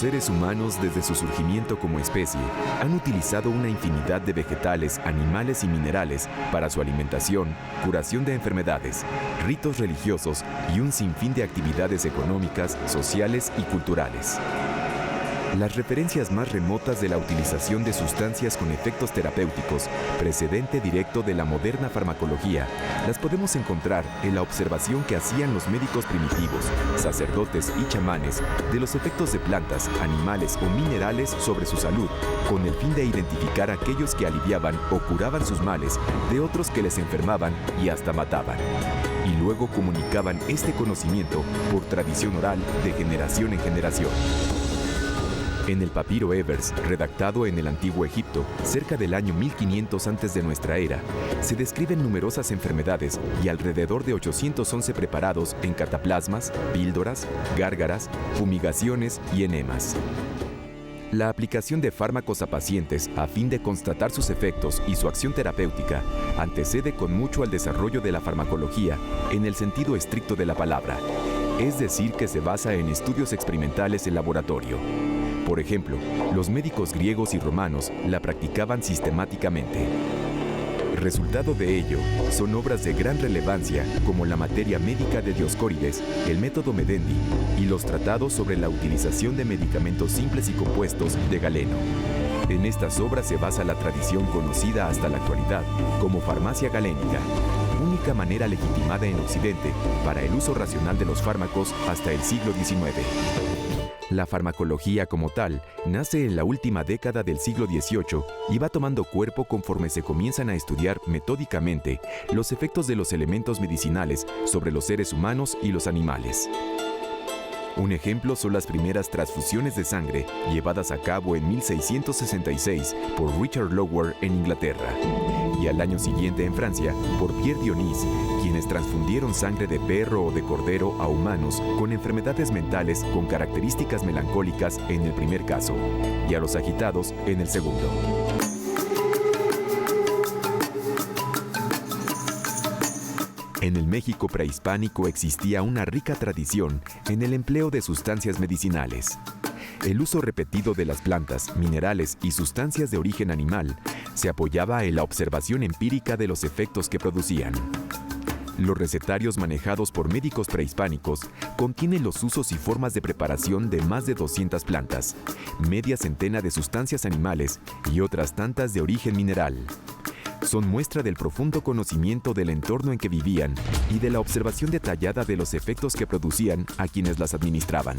seres humanos, desde su surgimiento como especie, han utilizado una infinidad de vegetales, animales y minerales para su alimentación, curación de enfermedades, ritos religiosos y un sinfín de actividades económicas, sociales y culturales. Las referencias más remotas de la utilización de sustancias con efectos terapéuticos, precedente directo de la moderna farmacología, las podemos encontrar en la observación que hacían los médicos primitivos, sacerdotes y chamanes de los efectos de plantas, animales o minerales sobre su salud, con el fin de identificar a aquellos que aliviaban o curaban sus males de otros que les enfermaban y hasta mataban. Y luego comunicaban este conocimiento por tradición oral de generación en generación. En el papiro Ebers, redactado en el Antiguo Egipto, cerca del año 1500 antes de nuestra era, se describen numerosas enfermedades y alrededor de 811 preparados en cataplasmas, píldoras, gárgaras, fumigaciones y enemas. La aplicación de fármacos a pacientes a fin de constatar sus efectos y su acción terapéutica antecede con mucho al desarrollo de la farmacología en el sentido estricto de la palabra, es decir, que se basa en estudios experimentales en laboratorio. Por ejemplo, los médicos griegos y romanos la practicaban sistemáticamente. Resultado de ello son obras de gran relevancia como la Materia Médica de Dioscórides, el Método Medendi y los tratados sobre la utilización de medicamentos simples y compuestos de Galeno. En estas obras se basa la tradición conocida hasta la actualidad como farmacia galénica, única manera legitimada en Occidente para el uso racional de los fármacos hasta el siglo XIX. La farmacología como tal nace en la última década del siglo XVIII y va tomando cuerpo conforme se comienzan a estudiar metódicamente los efectos de los elementos medicinales sobre los seres humanos y los animales. Un ejemplo son las primeras transfusiones de sangre llevadas a cabo en 1666 por Richard Lower en Inglaterra y al año siguiente en Francia por Pierre Dionys, quienes transfundieron sangre de perro o de cordero a humanos con enfermedades mentales con características melancólicas en el primer caso y a los agitados en el segundo. En el México prehispánico existía una rica tradición en el empleo de sustancias medicinales. El uso repetido de las plantas, minerales y sustancias de origen animal se apoyaba en la observación empírica de los efectos que producían. Los recetarios manejados por médicos prehispánicos contienen los usos y formas de preparación de más de 200 plantas, media centena de sustancias animales y otras tantas de origen mineral. Son muestra del profundo conocimiento del entorno en que vivían y de la observación detallada de los efectos que producían a quienes las administraban.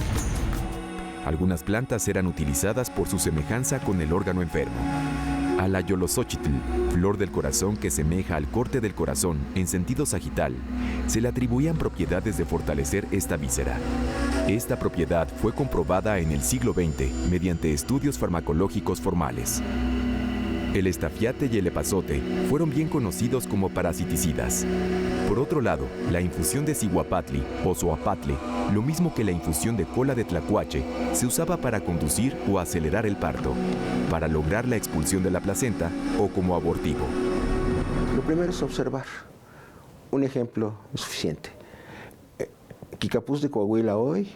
Algunas plantas eran utilizadas por su semejanza con el órgano enfermo. A la Yolosóchitl, flor del corazón que semeja al corte del corazón en sentido sagital, se le atribuían propiedades de fortalecer esta víscera. Esta propiedad fue comprobada en el siglo XX mediante estudios farmacológicos formales. El estafiate y el epazote fueron bien conocidos como parasiticidas. Por otro lado, la infusión de ciguapatli o zoapatle, lo mismo que la infusión de cola de tlacuache, se usaba para conducir o acelerar el parto, para lograr la expulsión de la placenta o como abortivo. Lo primero es observar. Un ejemplo es suficiente. Quicapús de Coahuila hoy,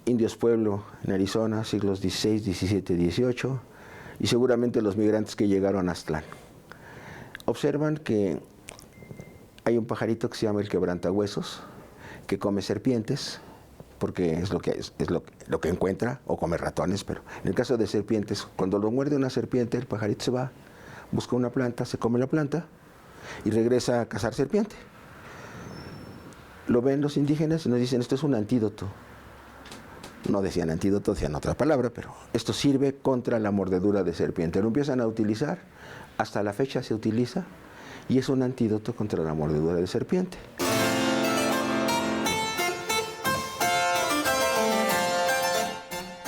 Indios Pueblo en Arizona, siglos XVI, XVII, XVIII, y seguramente los migrantes que llegaron a Aztlán. Observan que hay un pajarito que se llama el quebrantahuesos, que come serpientes, porque es lo que encuentra, o come ratones, pero en el caso de serpientes, cuando lo muerde una serpiente, el pajarito se va, busca una planta, se come la planta y regresa a cazar serpiente. Lo ven los indígenas y nos dicen, esto es un antídoto. No decían antídoto, decían otra palabra, pero esto sirve contra la mordedura de serpiente. Lo empiezan a utilizar, hasta la fecha se utiliza, y es un antídoto contra la mordedura de serpiente.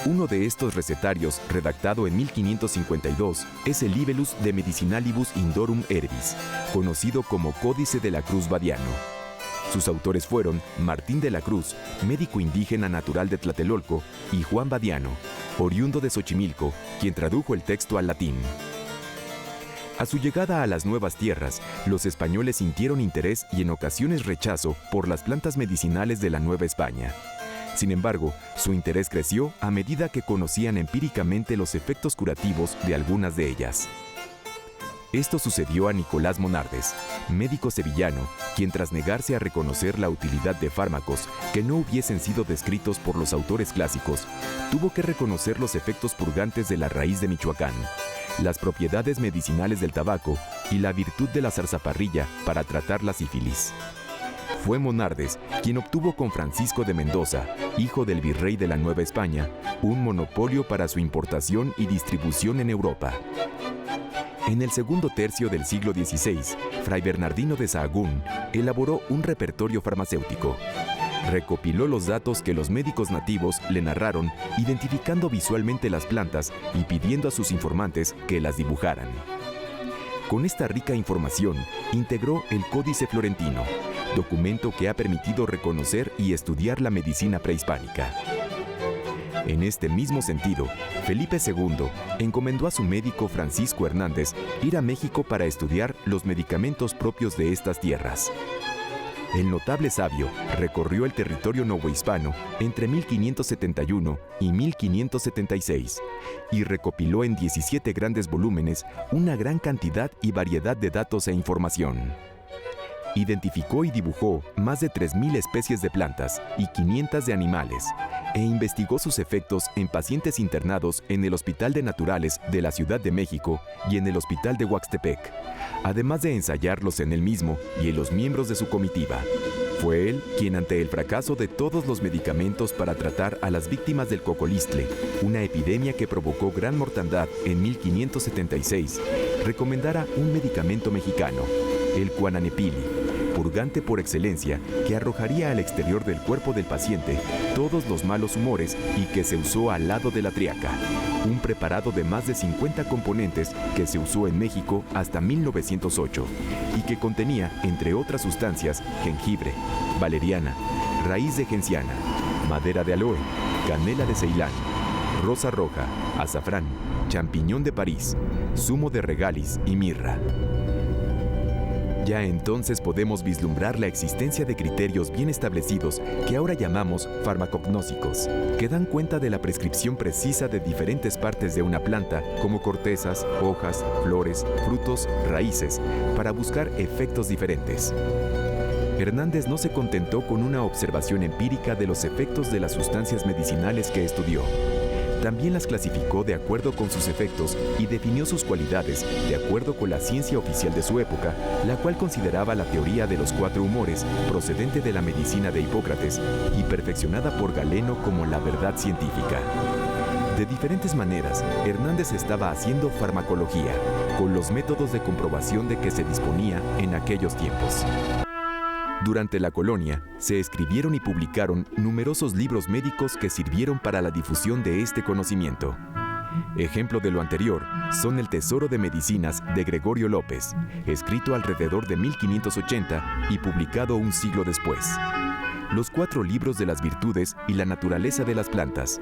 Uno de estos recetarios, redactado en 1552, es el Libellus de Medicinalibus Indorum Herbis, conocido como Códice de la Cruz Badiano. Sus autores fueron Martín de la Cruz, médico indígena natural de Tlatelolco, y Juan Badiano, oriundo de Xochimilco, quien tradujo el texto al latín. A su llegada a las nuevas tierras, los españoles sintieron interés y en ocasiones rechazo por las plantas medicinales de la Nueva España. Sin embargo, su interés creció a medida que conocían empíricamente los efectos curativos de algunas de ellas. Esto sucedió a Nicolás Monardes, médico sevillano, quien tras negarse a reconocer la utilidad de fármacos que no hubiesen sido descritos por los autores clásicos, tuvo que reconocer los efectos purgantes de la raíz de Michoacán, las propiedades medicinales del tabaco y la virtud de la zarzaparrilla para tratar la sífilis. Fue Monardes quien obtuvo con Francisco de Mendoza, hijo del virrey de la Nueva España, un monopolio para su importación y distribución en Europa. En el segundo tercio del siglo XVI, Fray Bernardino de Sahagún elaboró un repertorio farmacéutico. Recopiló los datos que los médicos nativos le narraron, identificando visualmente las plantas y pidiendo a sus informantes que las dibujaran. Con esta rica información, integró el Códice Florentino, documento que ha permitido reconocer y estudiar la medicina prehispánica. En este mismo sentido, Felipe II encomendó a su médico Francisco Hernández ir a México para estudiar los medicamentos propios de estas tierras. El notable sabio recorrió el territorio novohispano entre 1571 y 1576 y recopiló en 17 grandes volúmenes una gran cantidad y variedad de datos e información. Identificó y dibujó más de 3.000 especies de plantas y 500 de animales, e investigó sus efectos en pacientes internados en el Hospital de Naturales de la Ciudad de México y en el Hospital de Huaxtepec, además de ensayarlos en él mismo y en los miembros de su comitiva. Fue él quien, ante el fracaso de todos los medicamentos para tratar a las víctimas del cocolistle, una epidemia que provocó gran mortandad en 1576, recomendara un medicamento mexicano, el Cuananepili, purgante por excelencia, que arrojaría al exterior del cuerpo del paciente todos los malos humores y que se usó al lado de la triaca, un preparado de más de 50 componentes que se usó en México hasta 1908 y que contenía, entre otras sustancias, jengibre, valeriana, raíz de genciana, madera de aloe, canela de Ceilán, rosa roja, azafrán, champiñón de París, zumo de regalis y mirra. Ya entonces podemos vislumbrar la existencia de criterios bien establecidos que ahora llamamos farmacognósicos, que dan cuenta de la prescripción precisa de diferentes partes de una planta, como cortezas, hojas, flores, frutos, raíces, para buscar efectos diferentes. Hernández no se contentó con una observación empírica de los efectos de las sustancias medicinales que estudió. También las clasificó de acuerdo con sus efectos y definió sus cualidades de acuerdo con la ciencia oficial de su época, la cual consideraba la teoría de los 4 humores, procedente de la medicina de Hipócrates y perfeccionada por Galeno como la verdad científica. De diferentes maneras, Hernández estaba haciendo farmacología, con los métodos de comprobación de que se disponía en aquellos tiempos. Durante la colonia, se escribieron y publicaron numerosos libros médicos que sirvieron para la difusión de este conocimiento. Ejemplo de lo anterior son el Tesoro de Medicinas de Gregorio López, escrito alrededor de 1580 y publicado un siglo después. Los 4 libros de las virtudes y la naturaleza de las plantas,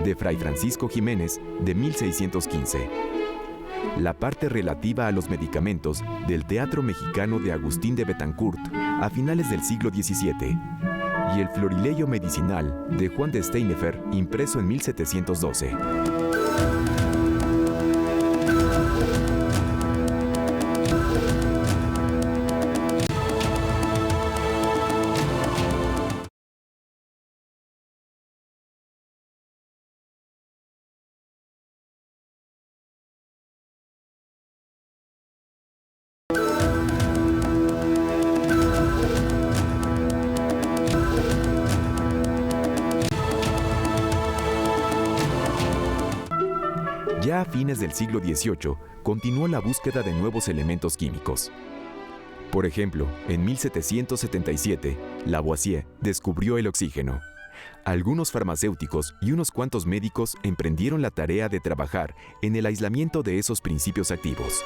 de Fray Francisco Jiménez, de 1615. La parte relativa a los medicamentos del Teatro Mexicano de Agustín de Betancourt a finales del siglo XVII y el Florileio Medicinal de Juan de Steinefer, impreso en 1712. Ya a fines del siglo XVIII, continuó la búsqueda de nuevos elementos químicos. Por ejemplo, en 1777, Lavoisier descubrió el oxígeno. Algunos farmacéuticos y unos cuantos médicos emprendieron la tarea de trabajar en el aislamiento de esos principios activos.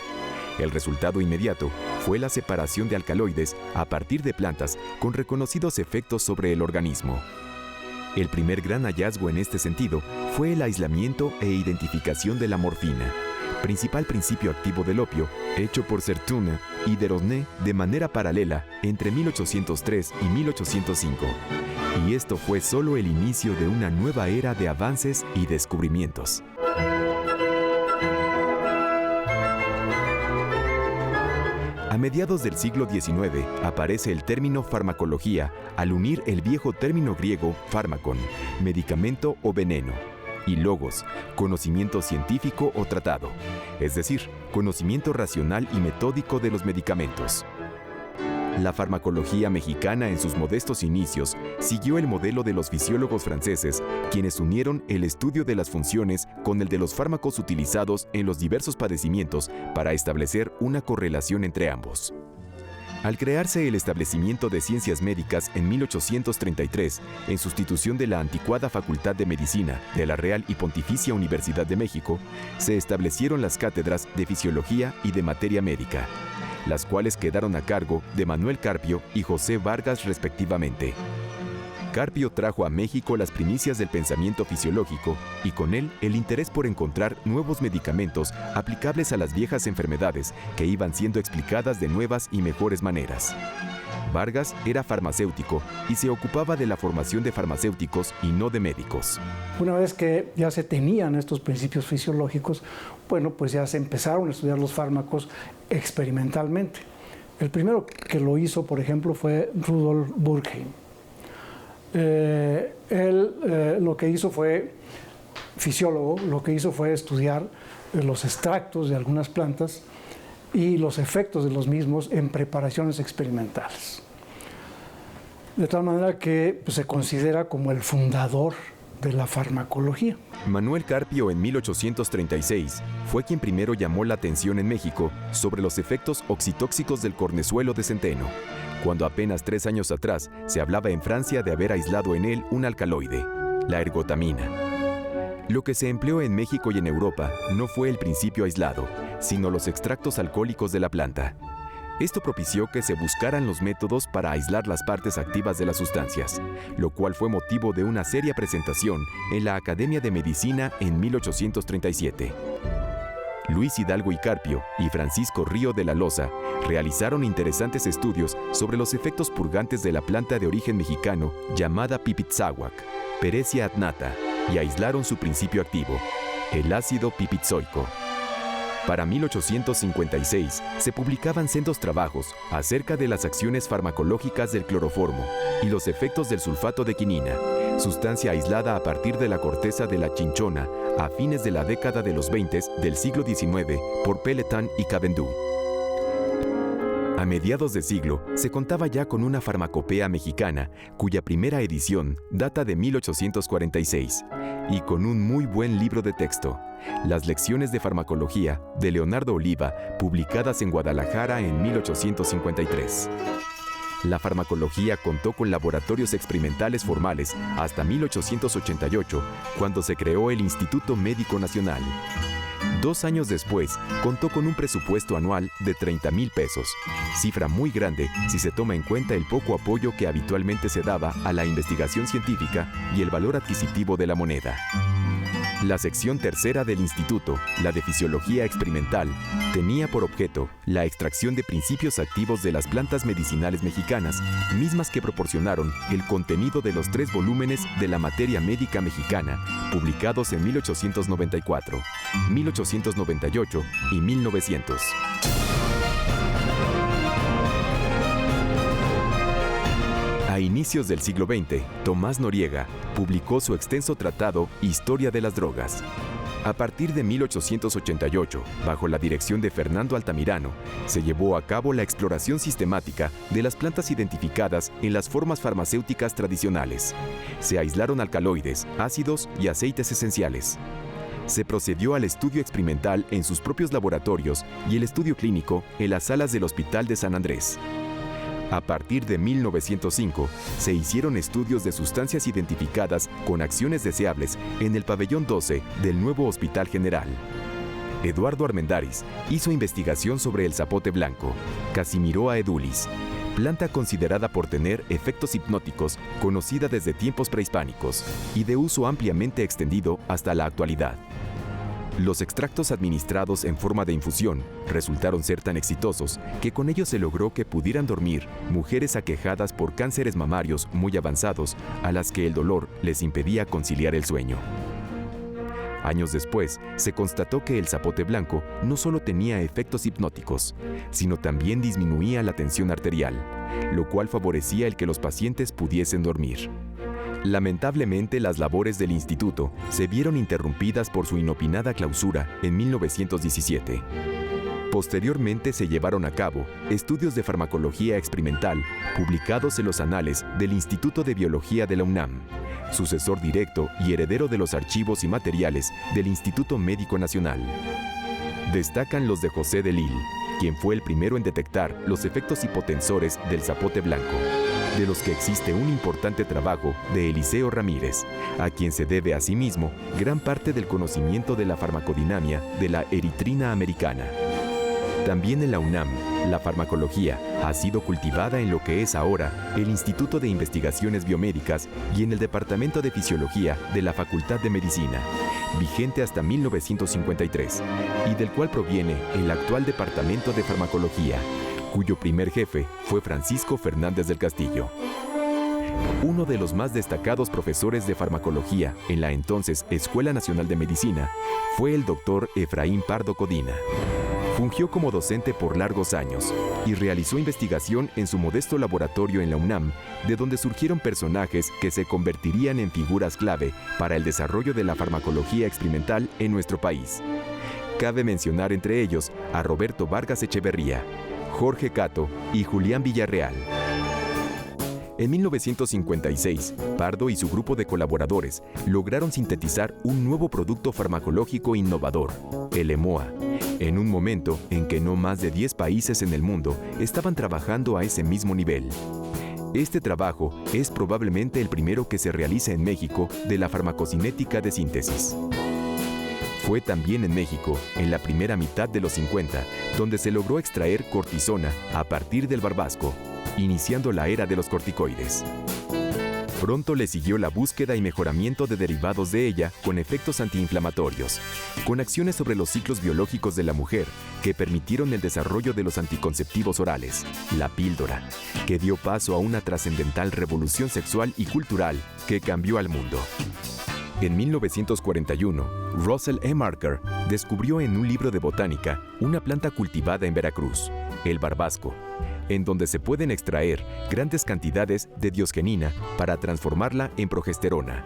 El resultado inmediato fue la separación de alcaloides a partir de plantas con reconocidos efectos sobre el organismo. El primer gran hallazgo en este sentido fue el aislamiento e identificación de la morfina, principal principio activo del opio, hecho por Sertune y Desrosnes de manera paralela entre 1803 y 1805. Y esto fue solo el inicio de una nueva era de avances y descubrimientos. A mediados del siglo XIX aparece el término farmacología al unir el viejo término griego fármakon, medicamento o veneno, y logos, conocimiento científico o tratado, es decir, conocimiento racional y metódico de los medicamentos. La farmacología mexicana en sus modestos inicios siguió el modelo de los fisiólogos franceses, quienes unieron el estudio de las funciones con el de los fármacos utilizados en los diversos padecimientos para establecer una correlación entre ambos. Al crearse el establecimiento de ciencias médicas en 1833, en sustitución de la anticuada Facultad de Medicina de la Real y Pontificia Universidad de México, se establecieron las cátedras de Fisiología y de Materia Médica, las cuales quedaron a cargo de Manuel Carpio y José Vargas respectivamente. Carpio trajo a México las primicias del pensamiento fisiológico y con él el interés por encontrar nuevos medicamentos aplicables a las viejas enfermedades que iban siendo explicadas de nuevas y mejores maneras. Vargas era farmacéutico y se ocupaba de la formación de farmacéuticos y no de médicos. Una vez que ya se tenían estos principios fisiológicos, bueno, pues ya se empezaron a estudiar los fármacos experimentalmente. El primero que lo hizo, por ejemplo, fue Rudolf Burkheim. Lo que hizo fue fisiólogo, lo que hizo fue estudiar los extractos de algunas plantas y los efectos de los mismos en preparaciones experimentales. De tal manera que pues, se considera como el fundador de la farmacología. Manuel Carpio en 1836 fue quien primero llamó la atención en México sobre los efectos oxitóxicos del cornezuelo de centeno, cuando apenas 3 años atrás se hablaba en Francia de haber aislado en él un alcaloide, la ergotamina. Lo que se empleó en México y en Europa no fue el principio aislado, sino los extractos alcohólicos de la planta. Esto propició que se buscaran los métodos para aislar las partes activas de las sustancias, lo cual fue motivo de una seria presentación en la Academia de Medicina en 1837. Luis Hidalgo y Carpio y Francisco Río de la Loza realizaron interesantes estudios sobre los efectos purgantes de la planta de origen mexicano llamada pipitzáhuac, Perecia adnata, y aislaron su principio activo, el ácido pipitzoico. Para 1856 se publicaban sendos trabajos acerca de las acciones farmacológicas del cloroformo y los efectos del sulfato de quinina, sustancia aislada a partir de la corteza de la chinchona a fines de la década de los 20 del siglo XIX por Pelletan y Cavendish. A mediados de siglo se contaba ya con una farmacopea mexicana cuya primera edición data de 1846 y con un muy buen libro de texto, Las lecciones de farmacología de Leonardo Oliva, publicadas en Guadalajara en 1853. La farmacología contó con laboratorios experimentales formales hasta 1888, cuando se creó el Instituto Médico Nacional. 2 años después, contó con un presupuesto anual de 30,000 pesos, cifra muy grande si se toma en cuenta el poco apoyo que habitualmente se daba a la investigación científica y el valor adquisitivo de la moneda. La sección tercera del instituto, la de Fisiología Experimental, tenía por objeto la extracción de principios activos de las plantas medicinales mexicanas, mismas que proporcionaron el contenido de los 3 volúmenes de la Materia Médica Mexicana, publicados en 1894, 1898 y 1900. A inicios del siglo XX, Tomás Noriega publicó su extenso tratado Historia de las Drogas. A partir de 1888, bajo la dirección de Fernando Altamirano, se llevó a cabo la exploración sistemática de las plantas identificadas en las formas farmacéuticas tradicionales. Se aislaron alcaloides, ácidos y aceites esenciales. Se procedió al estudio experimental en sus propios laboratorios y el estudio clínico en las salas del Hospital de San Andrés. A partir de 1905, se hicieron estudios de sustancias identificadas con acciones deseables en el pabellón 12 del nuevo Hospital General. Eduardo Armendáriz hizo investigación sobre el zapote blanco, Casimiroa edulis, planta considerada por tener efectos hipnóticos, conocida desde tiempos prehispánicos y de uso ampliamente extendido hasta la actualidad. Los extractos administrados en forma de infusión resultaron ser tan exitosos que con ellos se logró que pudieran dormir mujeres aquejadas por cánceres mamarios muy avanzados a las que el dolor les impedía conciliar el sueño. Años después, se constató que el zapote blanco no solo tenía efectos hipnóticos, sino también disminuía la tensión arterial, lo cual favorecía el que los pacientes pudiesen dormir. Lamentablemente, las labores del instituto se vieron interrumpidas por su inopinada clausura en 1917. Posteriormente se llevaron a cabo estudios de farmacología experimental publicados en los anales del Instituto de Biología de la UNAM, sucesor directo y heredero de los archivos y materiales del Instituto Médico Nacional. Destacan los de José de Lille, quien fue el primero en detectar los efectos hipotensores del zapote blanco, de los que existe un importante trabajo de Eliseo Ramírez, a quien se debe asimismo gran parte del conocimiento de la farmacodinamia de la eritrina americana. También en la UNAM, la farmacología ha sido cultivada en lo que es ahora el Instituto de Investigaciones Biomédicas y en el Departamento de Fisiología de la Facultad de Medicina, vigente hasta 1953, y del cual proviene el actual Departamento de Farmacología, cuyo primer jefe fue Francisco Fernández del Castillo. Uno de los más destacados profesores de farmacología en la entonces Escuela Nacional de Medicina fue el doctor Efraín Pardo Codina. Fungió como docente por largos años y realizó investigación en su modesto laboratorio en la UNAM, de donde surgieron personajes que se convertirían en figuras clave para el desarrollo de la farmacología experimental en nuestro país. Cabe mencionar entre ellos a Roberto Vargas Echeverría, Jorge Cato y Julián Villarreal. En 1956, Pardo y su grupo de colaboradores lograron sintetizar un nuevo producto farmacológico innovador, el EMOA, en un momento en que no más de 10 países en el mundo estaban trabajando a ese mismo nivel. Este trabajo es probablemente el primero que se realiza en México de la farmacocinética de síntesis. Fue también en México, en la primera mitad de los 50, donde se logró extraer cortisona a partir del barbasco, iniciando la era de los corticoides. Pronto le siguió la búsqueda y mejoramiento de derivados de ella con efectos antiinflamatorios, con acciones sobre los ciclos biológicos de la mujer que permitieron el desarrollo de los anticonceptivos orales, la píldora, que dio paso a una trascendental revolución sexual y cultural que cambió al mundo. En 1941, Russell E. Marker descubrió en un libro de botánica una planta cultivada en Veracruz, el barbasco, en donde se pueden extraer grandes cantidades de diosgenina para transformarla en progesterona,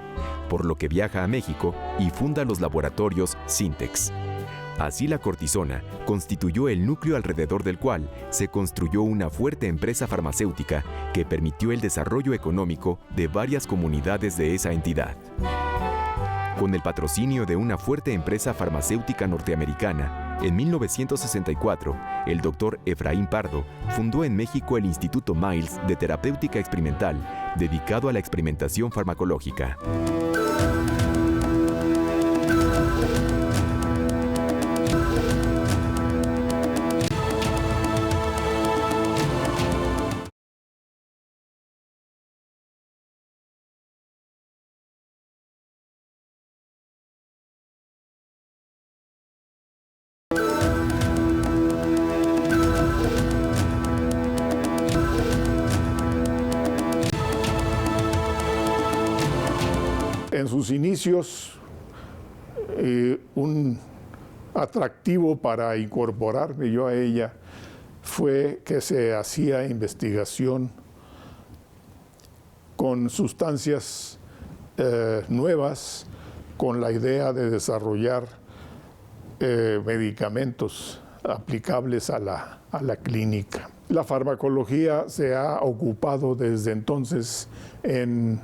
por lo que viaja a México y funda los laboratorios Syntex. Así la cortisona constituyó el núcleo alrededor del cual se construyó una fuerte empresa farmacéutica que permitió el desarrollo económico de varias comunidades de esa entidad. Con el patrocinio de una fuerte empresa farmacéutica norteamericana, en 1964, el doctor Efraín Pardo fundó en México el Instituto Miles de Terapéutica Experimental, dedicado a la experimentación farmacológica. En sus inicios, un atractivo para incorporarme yo a ella fue que se hacía investigación con sustancias nuevas, con la idea de desarrollar medicamentos aplicables a la clínica. La farmacología se ha ocupado desde entonces en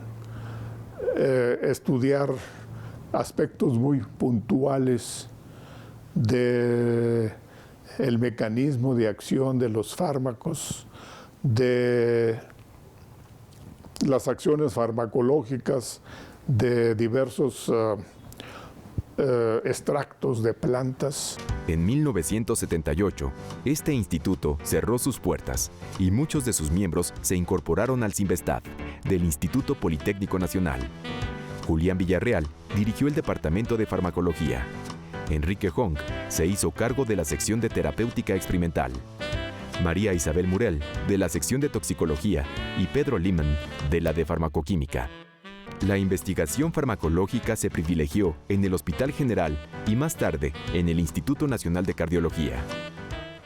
estudiar aspectos muy puntuales del mecanismo de acción de los fármacos, de las acciones farmacológicas de diversos extractos de plantas. En 1978, este instituto cerró sus puertas y muchos de sus miembros se incorporaron al CINVESTAB, del Instituto Politécnico Nacional. Julián Villarreal dirigió el Departamento de Farmacología. Enrique Hong, se hizo cargo de la sección de terapéutica experimental. María Isabel Murel, de la sección de toxicología, y Pedro Lehmann, de la de farmacoquímica. La investigación farmacológica se privilegió en el Hospital General y más tarde en el Instituto Nacional de Cardiología.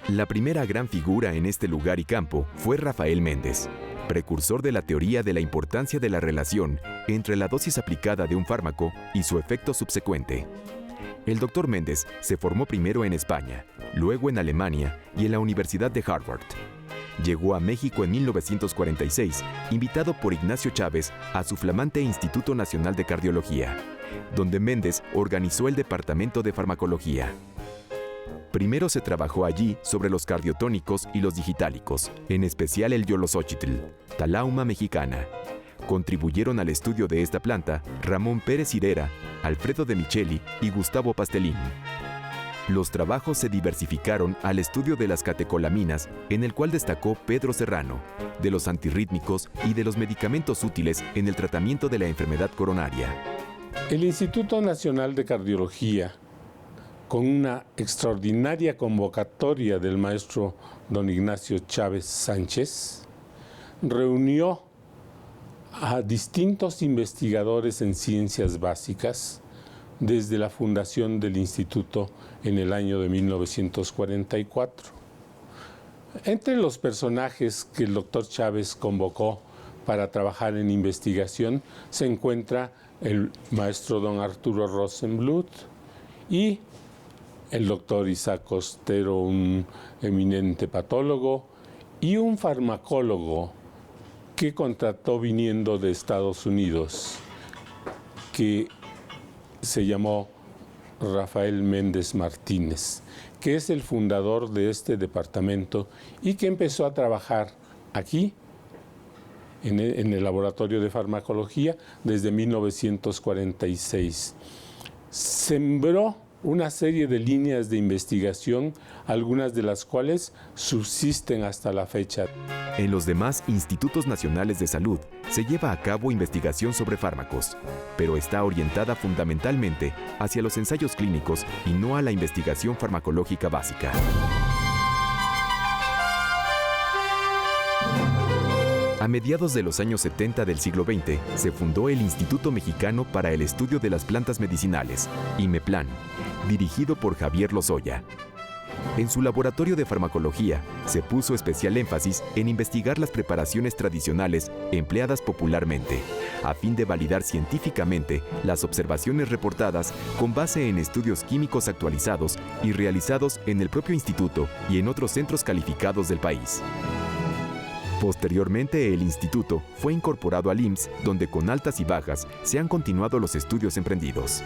La primera gran figura en este lugar y campo fue Rafael Méndez, precursor de la teoría de la importancia de la relación entre la dosis aplicada de un fármaco y su efecto subsecuente. El Dr. Méndez se formó primero en España, luego en Alemania y en la Universidad de Harvard. Llegó a México en 1946, invitado por Ignacio Chávez a su flamante Instituto Nacional de Cardiología, donde Méndez organizó el Departamento de Farmacología. Primero se trabajó allí sobre los cardiotónicos y los digitálicos, en especial el Yolosóchitl, Talauma mexicana. Contribuyeron al estudio de esta planta Ramón Pérez Irera, Alfredo de Micheli y Gustavo Pastelín. Los trabajos se diversificaron al estudio de las catecolaminas, en el cual destacó Pedro Serrano, de los antirrítmicos y de los medicamentos útiles en el tratamiento de la enfermedad coronaria. El Instituto Nacional de Cardiología, con una extraordinaria convocatoria del maestro don Ignacio Chávez Sánchez, reunió a distintos investigadores en ciencias básicas desde la fundación del instituto en el año de 1944. Entre los personajes que el doctor Chávez convocó para trabajar en investigación se encuentra el maestro don Arturo Rosenbluth y el doctor Isaac Costero, un eminente patólogo, y un farmacólogo que contrató viniendo de Estados Unidos, que se llamó Rafael Méndez Martínez, que es el fundador de este departamento y que empezó a trabajar aquí, en el laboratorio de farmacología, desde 1946. Sembró una serie de líneas de investigación, algunas de las cuales subsisten hasta la fecha. En los demás institutos nacionales de salud se lleva a cabo investigación sobre fármacos, pero está orientada fundamentalmente hacia los ensayos clínicos y no a la investigación farmacológica básica. A mediados de los años 70 del siglo XX, se fundó el Instituto Mexicano para el Estudio de las Plantas Medicinales, IMEPLAN, dirigido por Javier Lozoya. En su laboratorio de farmacología, se puso especial énfasis en investigar las preparaciones tradicionales empleadas popularmente, a fin de validar científicamente las observaciones reportadas con base en estudios químicos actualizados y realizados en el propio instituto y en otros centros calificados del país. Posteriormente, el instituto fue incorporado al IMSS, donde con altas y bajas se han continuado los estudios emprendidos.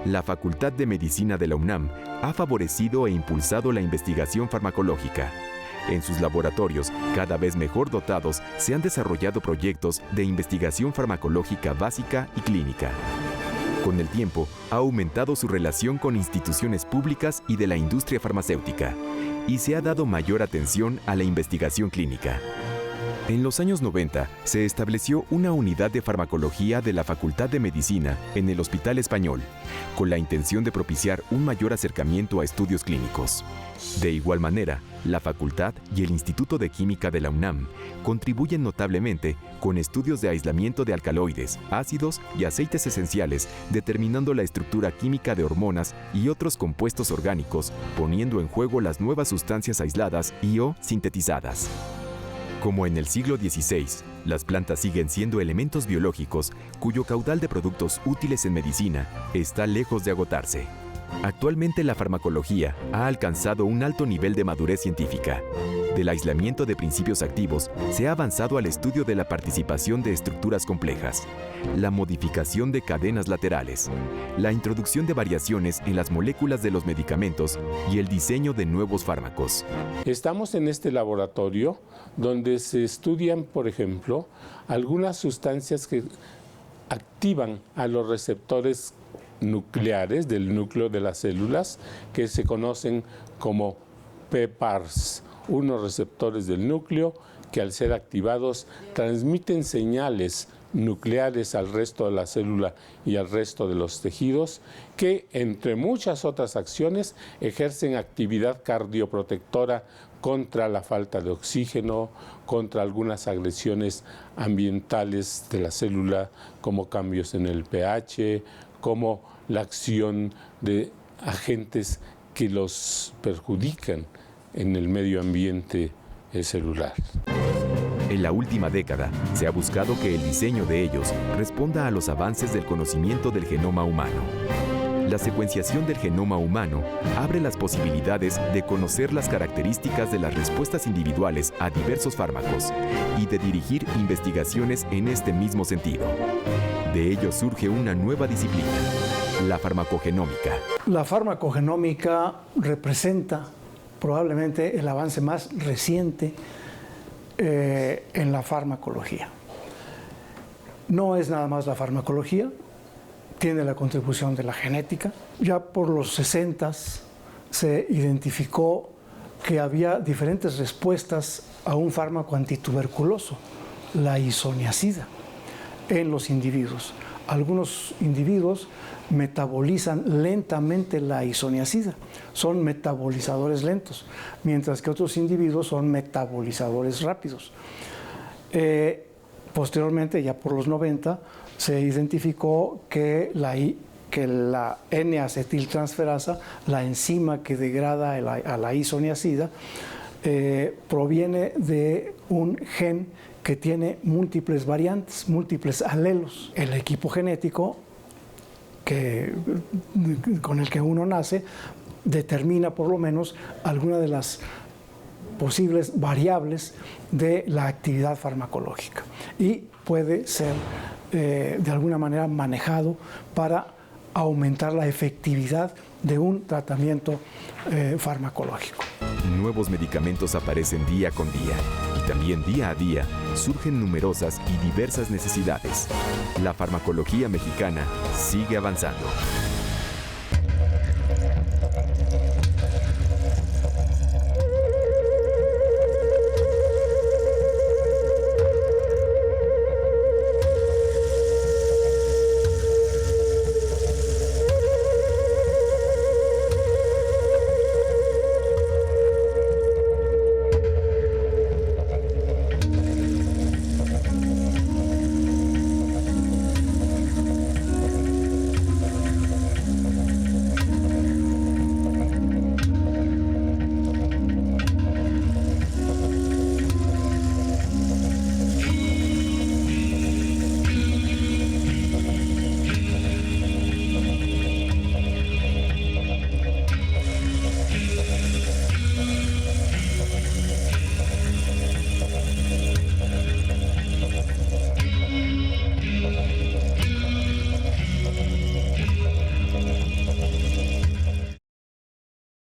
La Facultad de Medicina de la UNAM ha favorecido e impulsado la investigación farmacológica. En sus laboratorios, cada vez mejor dotados, se han desarrollado proyectos de investigación farmacológica básica y clínica. Con el tiempo, ha aumentado su relación con instituciones públicas y de la industria farmacéutica, y se ha dado mayor atención a la investigación clínica. En los años 90 se estableció una unidad de farmacología de la Facultad de Medicina en el Hospital Español, con la intención de propiciar un mayor acercamiento a estudios clínicos. De igual manera, la Facultad y el Instituto de Química de la UNAM contribuyen notablemente con estudios de aislamiento de alcaloides, ácidos y aceites esenciales, determinando la estructura química de hormonas y otros compuestos orgánicos, poniendo en juego las nuevas sustancias aisladas y/o sintetizadas. Como en el siglo XVI, las plantas siguen siendo elementos biológicos cuyo caudal de productos útiles en medicina está lejos de agotarse. Actualmente la farmacología ha alcanzado un alto nivel de madurez científica. Del aislamiento de principios activos se ha avanzado al estudio de la participación de estructuras complejas, la modificación de cadenas laterales, la introducción de variaciones en las moléculas de los medicamentos y el diseño de nuevos fármacos. Estamos en este laboratorio donde se estudian, por ejemplo, algunas sustancias que activan a los receptores nucleares del núcleo de las células, que se conocen como PPARs, unos receptores del núcleo que al ser activados transmiten señales nucleares al resto de la célula y al resto de los tejidos, que entre muchas otras acciones ejercen actividad cardioprotectora contra la falta de oxígeno, contra algunas agresiones ambientales de la célula, como cambios en el pH, como la acción de agentes que los perjudican en el medio ambiente celular. En la última década, se ha buscado que el diseño de ellos responda a los avances del conocimiento del genoma humano. La secuenciación del genoma humano abre las posibilidades de conocer las características de las respuestas individuales a diversos fármacos y de dirigir investigaciones en este mismo sentido. De ello surge una nueva disciplina, la farmacogenómica. La farmacogenómica representa probablemente el avance más reciente en la farmacología. No es nada más la farmacología, tiene la contribución de la genética. Ya por los 60s se identificó que había diferentes respuestas a un fármaco antituberculoso, la isoniazida, en los individuos. Algunos individuos metabolizan lentamente la isoniazida, son metabolizadores lentos, mientras que otros individuos son metabolizadores rápidos. Posteriormente, ya por los 90, se identificó que la N-acetiltransferasa, la enzima que degrada a la isoniazida, proviene de un gen que tiene múltiples variantes, múltiples alelos. El equipo genético con el que uno nace determina por lo menos alguna de las posibles variables de la actividad farmacológica y puede ser de alguna manera manejado para aumentar la efectividad de un tratamiento farmacológico. Nuevos medicamentos aparecen día con día y también día a día surgen numerosas y diversas necesidades. La farmacología mexicana sigue avanzando.